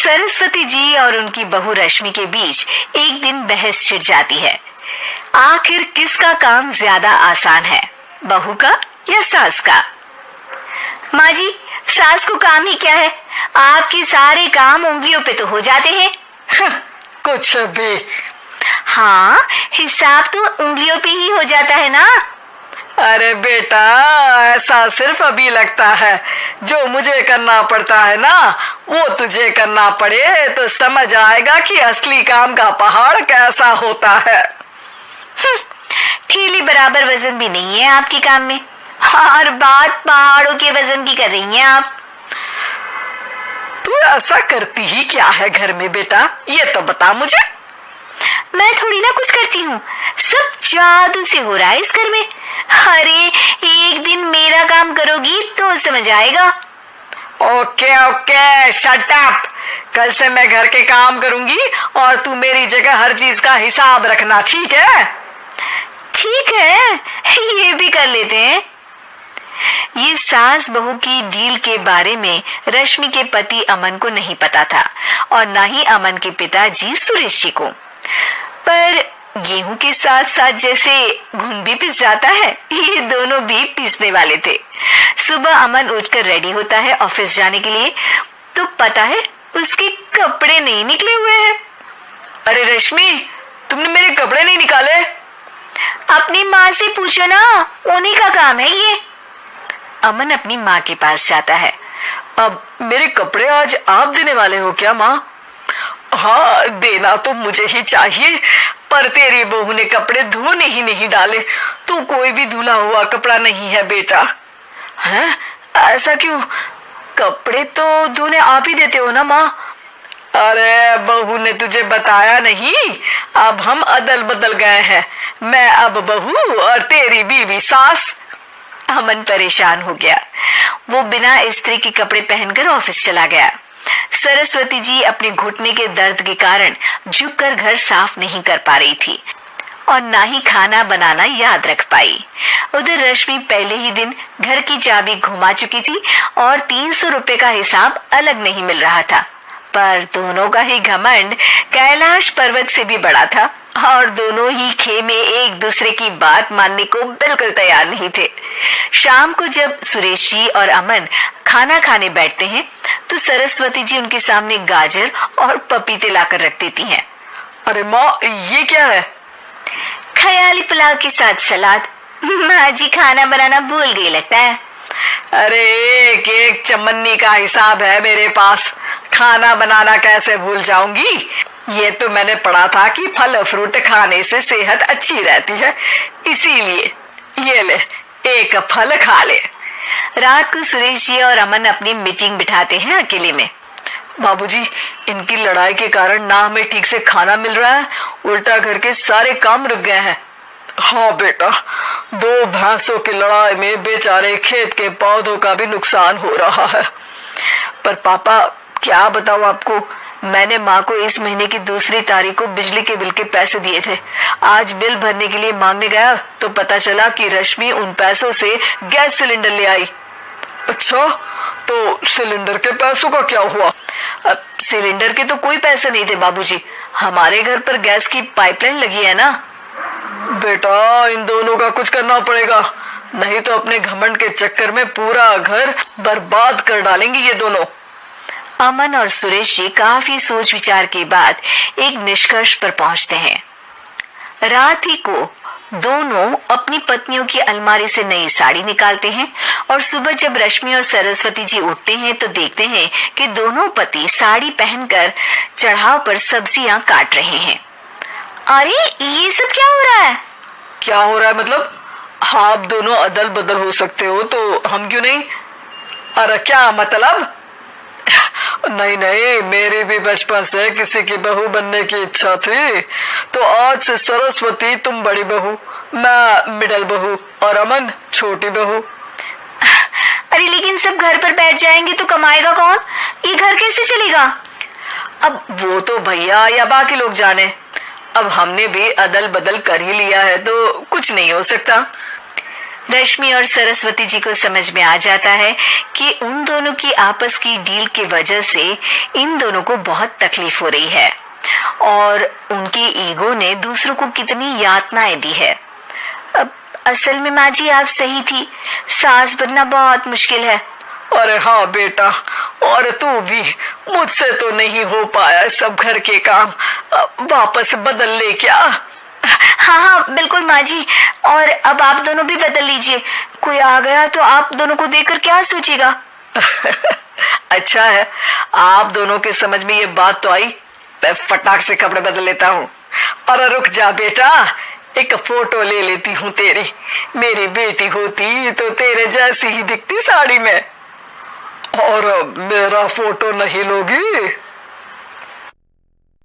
सरस्वती जी और उनकी बहू रश्मि के बीच एक दिन बहस छिड़ जाती है। आखिर किसका काम ज्यादा आसान है, बहू का या सास का? माँ जी, सास को काम ही क्या है, आपके सारे काम उंगलियों पे तो हो जाते हैं। कुछ भी। हाँ, हिसाब तो उंगलियों पे ही हो जाता है ना। अरे बेटा, ऐसा सिर्फ अभी लगता है। जो मुझे करना पड़ता है ना, वो तुझे करना पड़े तो समझ आएगा कि असली काम का पहाड़ कैसा होता है। ठेली बराबर वजन भी नहीं है आपके काम में, हर बात पहाड़ों के वजन की कर रही हैं आप। तू ऐसा करती ही क्या है घर में बेटा, ये तो बता मुझे। मैं थोड़ी ना कुछ करती हूँ, सब जादू से हो रहा है इस घर में। अरे एक दिन मेरा काम करोगी तो समझ आएगा। Okay okay, shut up. कल से मैं घर के काम करूंगी और तू मेरी जगह हर चीज का हिसाब रखना, ठीक है? ठीक है, ये भी कर लेते हैं। ये सास बहू की डील के बारे में रश्मि के पति अमन को नहीं पता था और न ही अमन के पिताजी सुरेश जी को। पर गेहूं के साथ साथ जैसे घुन भी पिस जाता है, ये दोनों भी पीसने वाले थे। सुबह अमन उठकर रेडी होता है ऑफिस जाने के लिए, तो पता है उसके कपड़े नहीं निकले हुए हैं। अरे रश्मि, तुमने मेरे कपड़े नहीं निकाले? अपनी माँ से पूछो ना, उन्हीं का काम है ये। अमन अपनी माँ के पास जाता है। अब मेरे कपड़े आज आप देने वाले हो क्या माँ? हाँ, देना तो मुझे ही चाहिए, पर तेरी बहू ने कपड़े धोने ही नहीं डाले, तो कोई भी धुला हुआ कपड़ा नहीं है बेटा। हैं? ऐसा क्यों? कपड़े तो धोने आप ही देते हो ना माँ? अरे बहू ने तुझे बताया नहीं, अब हम अदल बदल गए हैं। मैं अब बहू और तेरी बीवी सास। अमन परेशान हो गया। वो बिना इस्त्री के कपड़े पहनकर ऑफिस चला गया। सरस्वती जी अपने घुटने के दर्द के कारण झुककर घर साफ नहीं कर पा रही थी और ना ही खाना बनाना याद रख पाई। उधर रश्मि पहले ही दिन घर की चाबी घुमा चुकी थी और 300 रुपए का हिसाब अलग नहीं मिल रहा था। पर दोनों का ही घमंड कैलाश पर्वत से भी बड़ा था और दोनों ही खेमे एक दूसरे की बात मानने को बिल्कुल तैयार नहीं थे। शाम को जब सुरेश जी और अमन खाना खाने बैठते हैं तो सरस्वती जी उनके सामने गाजर और पपीते लाकर रख देती हैं। अरे माँ, ये क्या है? ख्याली पुलाव के साथ सलाद। माँ जी खाना बनाना भूल गई लगता है। अरे एक एक चमन्नी का हिसाब है मेरे पास, खाना बनाना कैसे भूल जाऊंगी? ये तो मैंने पढ़ा था कि फल फ्रूट खाने से सेहत अच्छी रहती है, इसीलिए ये ले, एक फल खा ले। रात को सुरेश जी और अमन अपनी मीटिंग बिठाते हैं अकेले में। बाबूजी, इनकी लड़ाई के कारण ना हमें ठीक से खाना मिल रहा है, उल्टा घर के सारे काम रुक गए हैं। हाँ बेटा, 2 भैंसों की लड़ाई में बेचारे खेत के पौधों का भी नुकसान हो रहा है। पर पापा, क्या बताऊं आपको, मैंने माँ को इस महीने की 2 तारीख को बिजली के बिल के पैसे दिए थे। आज बिल भरने के लिए मांगने गया तो पता चला कि रश्मि उन पैसों से गैस सिलेंडर ले आई। अच्छा, तो सिलेंडर के पैसों का क्या हुआ? अब सिलेंडर के तो कोई पैसे नहीं थे बाबूजी, हमारे घर पर गैस की पाइपलाइन लगी है ना। बेटा, इन दोनों का कुछ करना पड़ेगा, नहीं तो अपने घमंड के चक्कर में पूरा घर बर्बाद कर डालेंगे ये दोनों। अमन और सुरेश जी काफी सोच विचार के बाद एक निष्कर्ष पर पहुंचते हैं। रात ही को दोनों अपनी पत्नियों की अलमारी से नई साड़ी निकालते हैं और सुबह जब रश्मि और सरस्वती जी उठते हैं तो देखते हैं कि दोनों पति साड़ी पहनकर चढ़ाव पर सब्जियां काट रहे हैं। अरे ये सब क्या हो रहा है? क्या हो रहा है मतलब? आप दोनों अदल बदल हो सकते हो तो हम क्यों नहीं? अरे क्या मतलब? नहीं नहीं, मेरी भी बचपन से किसी की बहू बनने की इच्छा थी, तो आज से सरस्वती तुम बड़ी बहू, मैं मिडल बहू और अमन छोटी बहू। अरे लेकिन सब घर पर बैठ जाएंगे तो कमाएगा कौन? ये घर कैसे चलेगा? अब वो तो भैया या बाकी लोग जाने, अब हमने भी अदल बदल कर ही लिया है तो कुछ नहीं हो सकता। रश्मि और सरस्वती जी को समझ में आ जाता है कि उन दोनों की आपस की डील की वजह से इन दोनों को बहुत तकलीफ हो रही है और उनकी ईगो ने दूसरों को कितनी यातनाएं दी है। अब असल में माँ जी आप सही थी, सास बनना बहुत मुश्किल है। अरे हाँ बेटा, और तू भी, मुझसे तो नहीं हो पाया सब घर के काम, वापस बदल ले क्या? हाँ हाँ बिल्कुल माँ जी, और अब आप दोनों भी बदल लीजिए, कोई आ गया तो आप दोनों को देखकर क्या सोचेगा। अच्छा है, आप दोनों के समझ में ये बात तो आई, मैं फटाक से कपड़े बदल लेता हूँ। अरे रुक जा बेटा, एक फोटो ले लेती हूँ तेरी, मेरी बेटी होती तो तेरे जैसी ही दिखती साड़ी में। और मेरा फोटो नहीं लोगी?